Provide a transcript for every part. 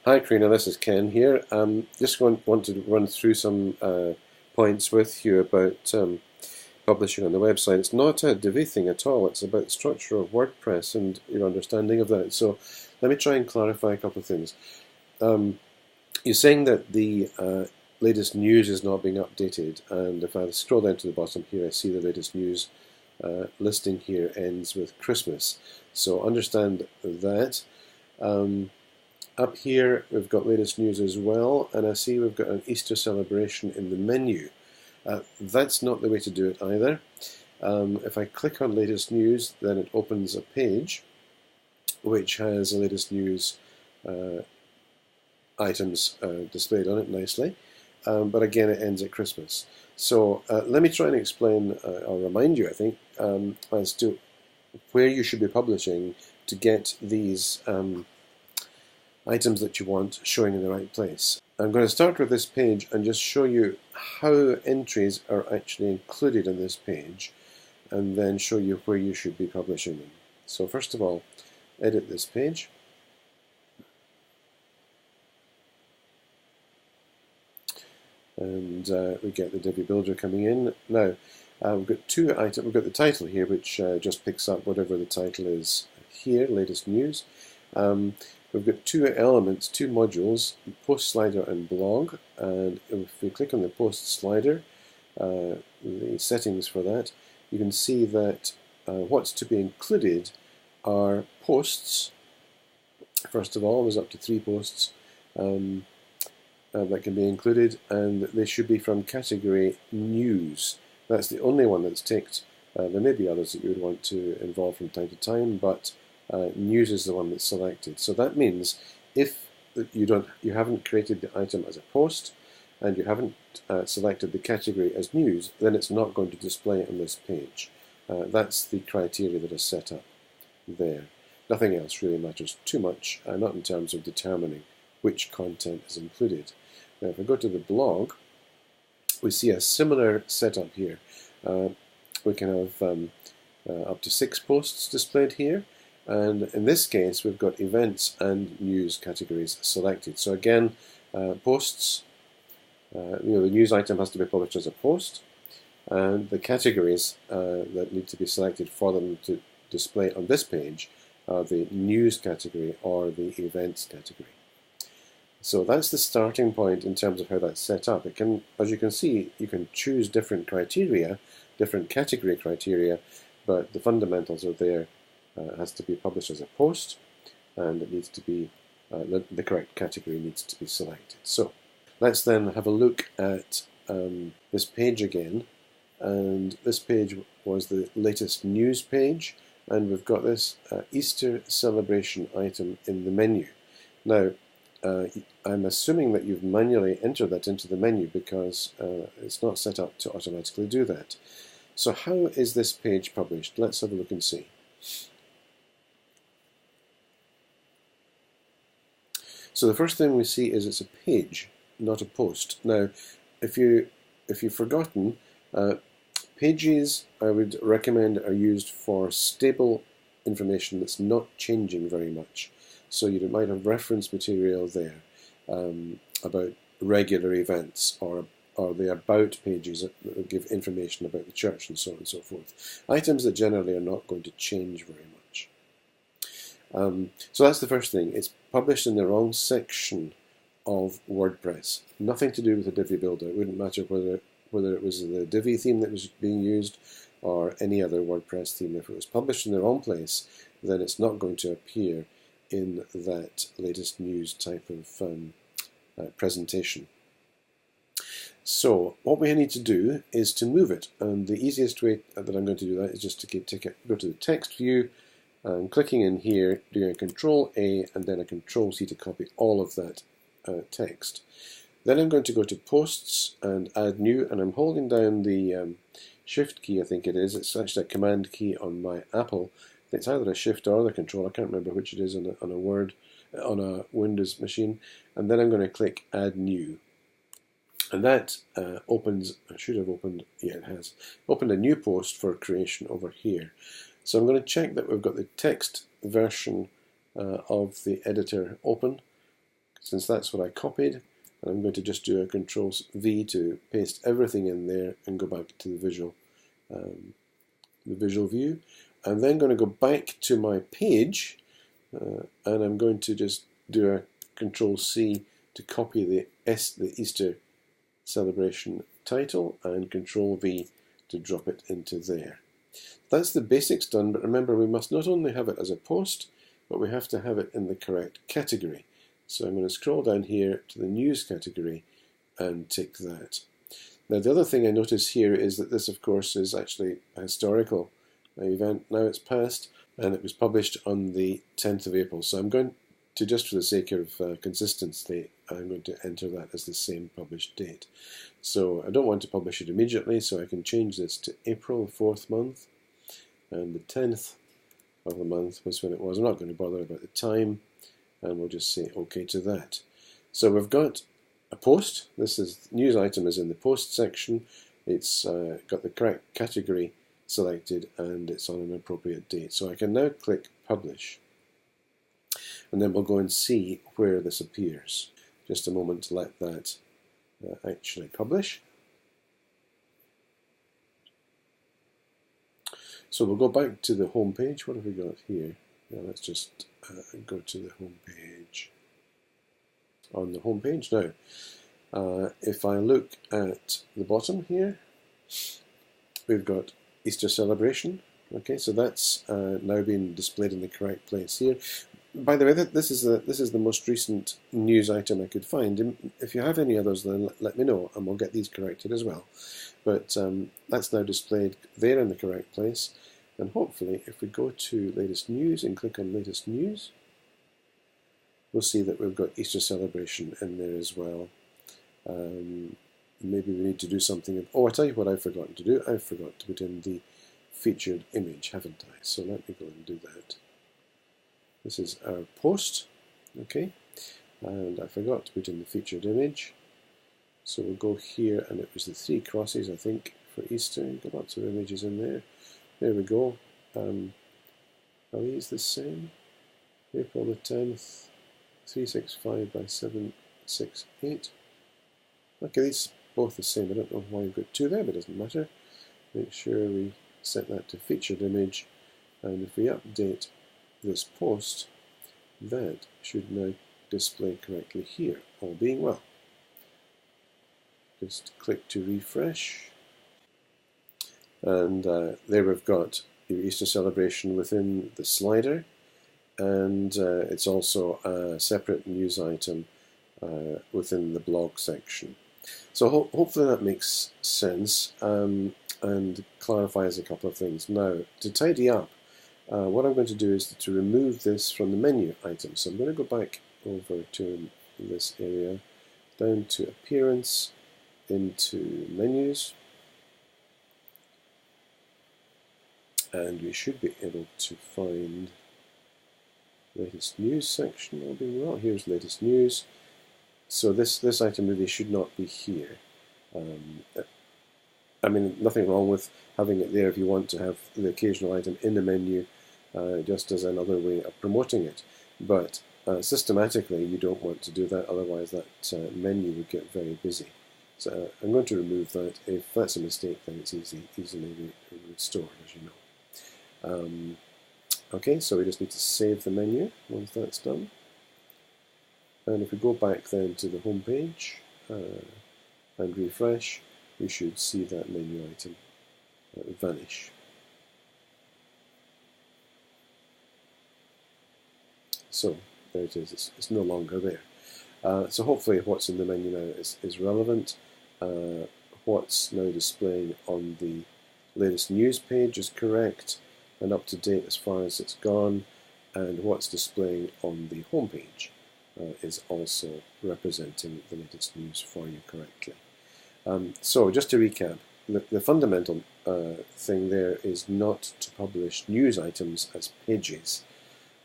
Hi Karina, this is Ken here. Just want to run through some points with you about publishing on the website. It's not a Divi thing at all, it's about the structure of WordPress and your understanding of that. So let me try and clarify a couple of things. You're saying that the latest news is not being updated, and if I scroll down to the bottom here, I see the latest news listing here ends with Christmas. So understand that. Up here we've got latest news as well, and I see we've got an Easter celebration in the menu. That's not the way to do it either. If I click on latest news, then it opens a page which has the latest news items displayed on it nicely, but again it ends at Christmas. So let me try and explain, or remind you I think, as to where you should be publishing to get these items that you want showing in the right place. I'm going to start with this page and just show you how entries are actually included in this page, and then show you where you should be publishing them. So first of all, edit this page. And we get the Divi Builder coming in. Now, we've got two items. We've got the title here, which just picks up whatever the title is here, latest news. We've got two elements, two modules, post slider and blog, and if we click on the post slider, the settings for that, you can see that what's to be included are posts. First of all, there's up to 3 posts that can be included, and they should be from category news. That's the only one that's ticked. There may be others that you would want to involve from time to time, but news is the one that's selected. So that means if you haven't created the item as a post and you haven't selected the category as news, then it's not going to display on this page. That's the criteria that is set up there. Nothing else really matters too much, not in terms of determining which content is included. Now if I go to the blog, we see a similar setup here. We can have up to 6 posts displayed here. And in this case, we've got events and news categories selected. So again, posts, the news item has to be published as a post, and the categories that need to be selected for them to display on this page are the news category or the events category. So that's the starting point in terms of how that's set up. It can, as you can see, you can choose different criteria, different category criteria, but the fundamentals are there. It has to be published as a post, and it needs to be the correct category needs to be selected. So let's then have a look at this page again, and this page was the latest news page, and we've got this Easter celebration item in the menu. Now I'm assuming that you've manually entered that into the menu because it's not set up to automatically do that. So how is this page published? Let's have a look and see. So the first thing we see is it's a page, not a post. Now, if you've forgotten, pages I would recommend are used for stable information that's not changing very much. So you might have reference material there about regular events, or the about pages that give information about the church and so on and so forth. Items that generally are not going to change very much. So that's the first thing. It's published in the wrong section of WordPress. Nothing to do with the Divi Builder. It wouldn't matter whether it was the Divi theme that was being used or any other WordPress theme. If it was published in the wrong place, then it's not going to appear in that latest news type of presentation. So what we need to do is to move it, and the easiest way that I'm going to do that is just to go to the text view, and clicking in here, doing a Control-A and then a Control-C to copy all of that text. Then I'm going to go to Posts and Add New, and I'm holding down the Shift key, I think it is. It's actually a Command key on my Apple. It's either a Shift or the Control. I can't remember which it is on a Windows machine. And then I'm going to click Add New. And that opens, I should have opened, yeah it has, opened a new post for creation over here. So I'm going to check that we've got the text version of the editor open, since that's what I copied, I'm going to just do a Control V to paste everything in there and go back to the visual view. I'm then going to go back to my page, and I'm going to just do a Control C to copy the Easter celebration title, and Control V to drop it into there. That's the basics done, but remember we must not only have it as a post, but we have to have it in the correct category. So I'm going to scroll down here to the news category and tick that. Now the other thing I notice here is that this of course is actually a historical event. Now it's past, and it was published on the 10th of April. So I'm going to, just for the sake of consistency, I'm going to enter that as the same published date. So I don't want to publish it immediately, so I can change this to April, 4th month, and the 10th of the month was when it was. I'm not going to bother about the time, and we'll just say OK to that. So we've got a post. This is news item is in the post section. It's got the correct category selected, and it's on an appropriate date. So I can now click Publish, and then we'll go and see where this appears. Just a moment to let that actually publish. So we'll go back to the home page. What have we got here? Now let's just go to the home page. On the home page now, if I look at the bottom here, we've got Easter celebration. Okay, so that's now been displayed in the correct place here. By the way, this is the most recent news item I could find. If you have any others, then let me know, and we'll get these corrected as well. But that's now displayed there in the correct place. And hopefully, if we go to latest news and click on latest news, we'll see that we've got Easter celebration in there as well. Maybe we need to do something. Oh, I'll tell you what I've forgotten to do. I've forgotten to put in the featured image, haven't I? So let me go and do that. This is our post, okay, and I forgot to put in the featured image. So we'll go here, and it was the 3 crosses, I think, for Easter. You've got lots of images in there. There we go. Are these the same? April the 10th, 365 by 768. Okay, these are both the same. I don't know why you've got 2 there, but it doesn't matter. Make sure we set that to featured image, and if we update this post, that should now display correctly here, all being well. Just click to refresh, and there we've got your Easter celebration within the slider, and it's also a separate news item within the blog section. So hopefully that makes sense and clarifies a couple of things. Now, to tidy up, what I'm going to do is to remove this from the menu item. So I'm going to go back over to this area, down to Appearance, into Menus, and we should be able to find Latest News section. All being well, here's Latest News. So this item really should not be here. I mean, nothing wrong with having it there if you want to have the occasional item in the menu, just as another way of promoting it. But systematically, you don't want to do that, otherwise that menu would get very busy. So I'm going to remove that. If that's a mistake, then it's easily restored, as you know. Okay, so we just need to save the menu once that's done. And if we go back then to the home page and refresh, we should see that menu item vanish. So there it is, it's no longer there. So hopefully what's in the menu now is relevant. What's now displaying on the latest news page is correct and up to date as far as it's gone, and what's displaying on the home page is also representing the latest news for you correctly. So just to recap, the fundamental thing there is not to publish news items as pages.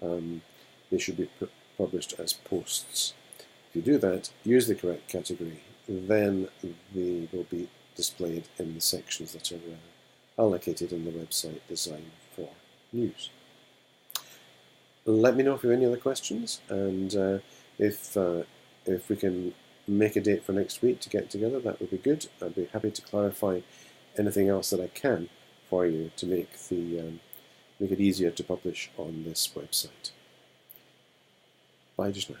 They should be published as posts. If you do that, use the correct category, then they will be displayed in the sections that are allocated in the website designed for news. Let me know if you have any other questions, and if if we can make a date for next week to get together, that would be good. I'd be happy to clarify anything else that I can for you to make it easier to publish on this website. Bye just now.